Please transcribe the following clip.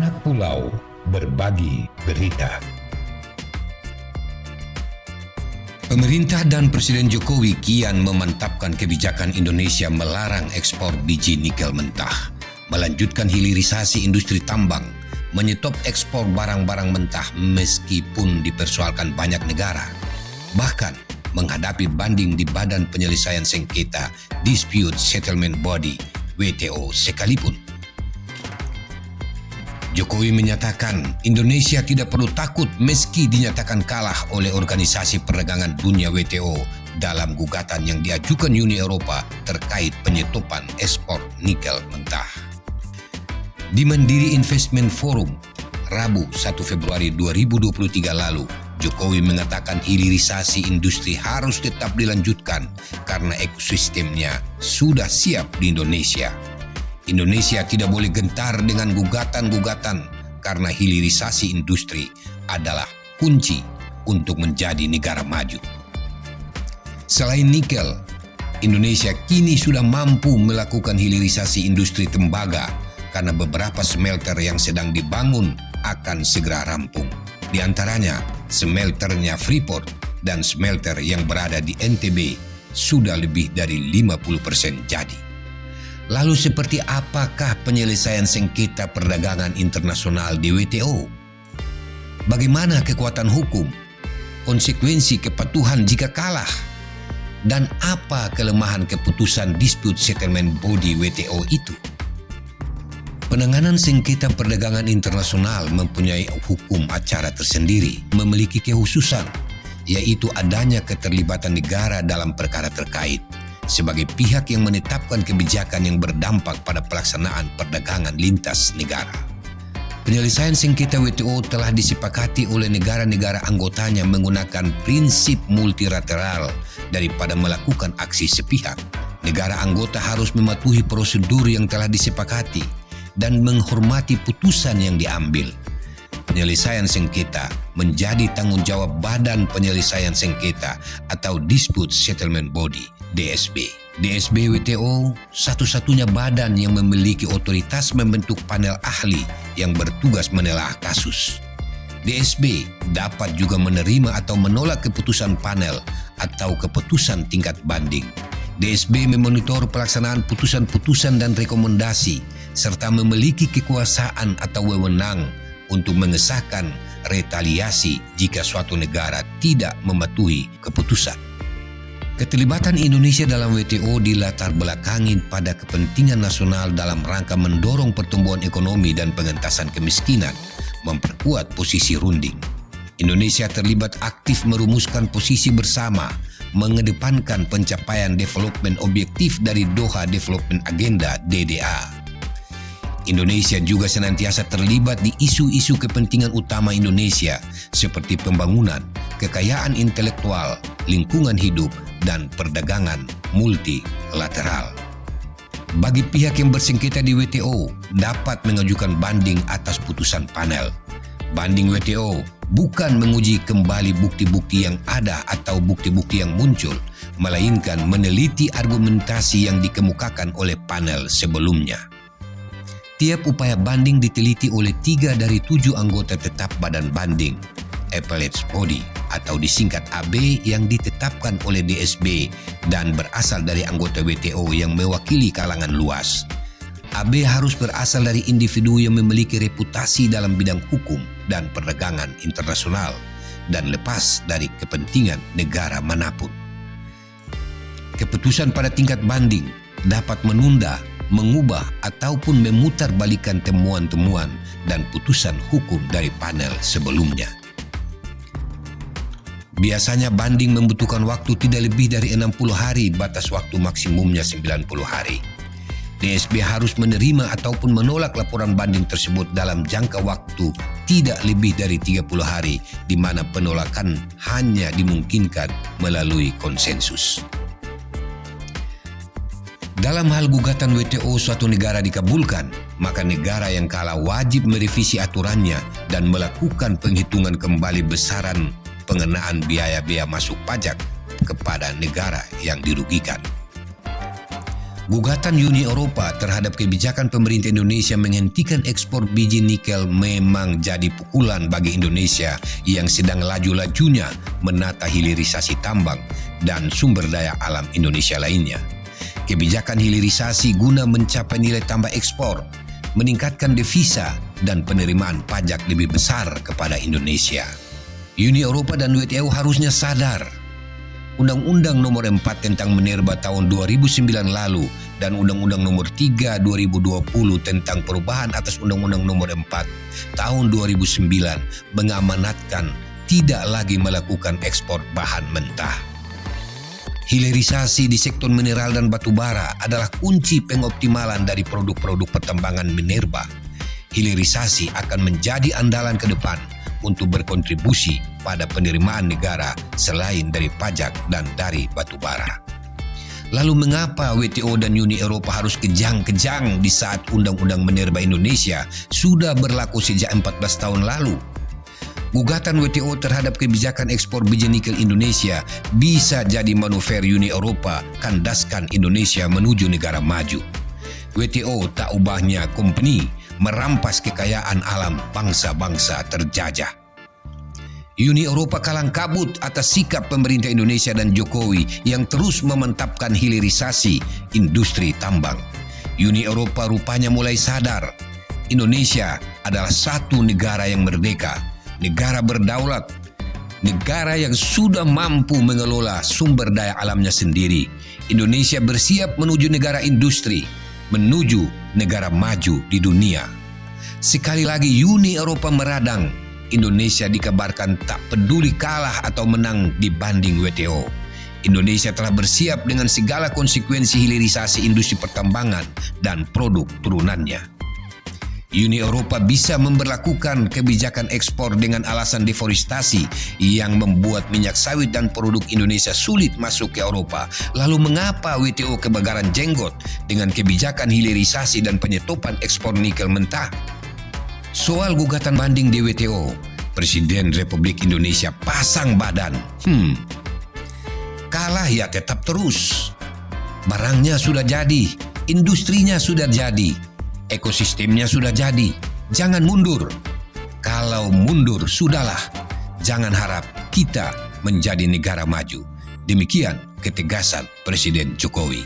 Anak Pulau Berbagi Berita. Pemerintah dan Presiden Jokowi kian memantapkan kebijakan Indonesia melarang ekspor biji nikel mentah, melanjutkan hilirisasi industri tambang, menyetop ekspor barang-barang mentah meskipun dipersoalkan banyak negara, bahkan menghadapi banding di Badan Penyelesaian Sengketa Dispute Settlement Body WTO sekalipun. Jokowi menyatakan Indonesia tidak perlu takut meski dinyatakan kalah oleh Organisasi Perdagangan Dunia WTO dalam gugatan yang diajukan Uni Eropa terkait penyetopan ekspor nikel mentah. Di Mandiri Investment Forum, Rabu 1 Februari 2023 lalu, Jokowi mengatakan hilirisasi industri harus tetap dilanjutkan karena ekosistemnya sudah siap di Indonesia. Indonesia tidak boleh gentar dengan gugatan-gugatan karena hilirisasi industri adalah kunci untuk menjadi negara maju. Selain nikel, Indonesia kini sudah mampu melakukan hilirisasi industri tembaga karena beberapa smelter yang sedang dibangun akan segera rampung. Di antaranya, smelternya Freeport dan smelter yang berada di NTB sudah lebih dari 50% jadi. Lalu seperti apakah penyelesaian sengketa perdagangan internasional di WTO? Bagaimana kekuatan hukum? Konsekuensi kepatuhan jika kalah? Dan apa kelemahan keputusan Dispute Settlement Body WTO itu? Penanganan sengketa perdagangan internasional mempunyai hukum acara tersendiri, memiliki kekhususan, yaitu adanya keterlibatan negara dalam perkara terkait sebagai pihak yang menetapkan kebijakan yang berdampak pada pelaksanaan perdagangan lintas negara. Penyelesaian sengketa WTO telah disepakati oleh negara-negara anggotanya menggunakan prinsip multilateral daripada melakukan aksi sepihak. Negara anggota harus mematuhi prosedur yang telah disepakati dan menghormati putusan yang diambil. Penyelesaian sengketa menjadi tanggung jawab Badan Penyelesaian Sengketa atau Dispute Settlement Body, DSB. DSB WTO satu-satunya badan yang memiliki otoritas membentuk panel ahli yang bertugas menelaah kasus. DSB dapat juga menerima atau menolak keputusan panel atau keputusan tingkat banding. DSB memonitor pelaksanaan putusan-putusan dan rekomendasi serta memiliki kekuasaan atau wewenang untuk mengesahkan retaliasi jika suatu negara tidak mematuhi keputusan. Keterlibatan Indonesia dalam WTO dilatar belakangi pada kepentingan nasional dalam rangka mendorong pertumbuhan ekonomi dan pengentasan kemiskinan, memperkuat posisi runding. Indonesia terlibat aktif merumuskan posisi bersama, mengedepankan pencapaian development objektif dari Doha Development Agenda DDA. Indonesia juga senantiasa terlibat di isu-isu kepentingan utama Indonesia seperti pembangunan, kekayaan intelektual, lingkungan hidup, dan perdagangan multilateral. Bagi pihak yang bersengketa di WTO dapat mengajukan banding atas putusan panel. Banding WTO bukan menguji kembali bukti-bukti yang ada atau bukti-bukti yang muncul, melainkan meneliti argumentasi yang dikemukakan oleh panel sebelumnya. Tiap upaya banding diteliti oleh 3 dari 7 anggota tetap Badan Banding, Appellate Body atau disingkat AB yang ditetapkan oleh DSB dan berasal dari anggota WTO yang mewakili kalangan luas. AB harus berasal dari individu yang memiliki reputasi dalam bidang hukum dan perdagangan internasional dan lepas dari kepentingan negara manapun. Keputusan pada tingkat banding dapat menunda, mengubah ataupun memutarbalikkan temuan-temuan dan putusan hukum dari panel sebelumnya. Biasanya banding membutuhkan waktu tidak lebih dari 60 hari, batas waktu maksimumnya 90 hari. DSB harus menerima ataupun menolak laporan banding tersebut dalam jangka waktu tidak lebih dari 30 hari, di mana penolakan hanya dimungkinkan melalui konsensus. Dalam hal gugatan WTO suatu negara dikabulkan, maka negara yang kalah wajib merevisi aturannya dan melakukan penghitungan kembali besaran pengenaan biaya-biaya masuk pajak kepada negara yang dirugikan. Gugatan Uni Eropa terhadap kebijakan pemerintah Indonesia menghentikan ekspor biji nikel memang jadi pukulan bagi Indonesia yang sedang laju-lajunya menata hilirisasi tambang dan sumber daya alam Indonesia lainnya. Kebijakan hilirisasi guna mencapai nilai tambah ekspor, meningkatkan devisa dan penerimaan pajak lebih besar kepada Indonesia. Uni Eropa dan WTO harusnya sadar Undang-Undang Nomor 4 tentang Minerba tahun 2009 lalu dan Undang-Undang Nomor 3 2020 tentang perubahan atas Undang-Undang Nomor 4 tahun 2009 mengamanatkan tidak lagi melakukan ekspor bahan mentah. Hilirisasi di sektor mineral dan batu bara adalah kunci pengoptimalan dari produk-produk pertambangan Minerba. Hilirisasi akan menjadi andalan ke depan untuk berkontribusi pada penerimaan negara selain dari pajak dan dari batu bara. Lalu mengapa WTO dan Uni Eropa harus kejang-kejang di saat Undang-Undang Minerba Indonesia sudah berlaku sejak 14 tahun lalu? Gugatan WTO terhadap kebijakan ekspor biji nikel Indonesia bisa jadi manuver Uni Eropa kandaskan Indonesia menuju negara maju. WTO tak ubahnya company merampas kekayaan alam bangsa-bangsa terjajah. Uni Eropa kalang kabut atas sikap pemerintah Indonesia dan Jokowi yang terus memantapkan hilirisasi industri tambang. Uni Eropa rupanya mulai sadar Indonesia adalah satu negara yang merdeka, negara berdaulat, negara yang sudah mampu mengelola sumber daya alamnya sendiri. Indonesia bersiap menuju negara industri, menuju negara maju di dunia. Sekali lagi Uni Eropa meradang, Indonesia dikabarkan tak peduli kalah atau menang dibanding WTO. Indonesia telah bersiap dengan segala konsekuensi hilirisasi industri pertambangan dan produk turunannya. Uni Eropa bisa memberlakukan kebijakan ekspor dengan alasan deforestasi yang membuat minyak sawit dan produk Indonesia sulit masuk ke Eropa. Lalu mengapa WTO kebakaran jenggot dengan kebijakan hilirisasi dan penyetopan ekspor nikel mentah? Soal gugatan banding di WTO, Presiden Republik Indonesia pasang badan. Kalah ya tetap terus. Barangnya sudah jadi, industrinya sudah jadi, ekosistemnya sudah jadi. Jangan mundur. Kalau mundur, sudahlah. Jangan harap kita menjadi negara maju. Demikian ketegasan Presiden Jokowi.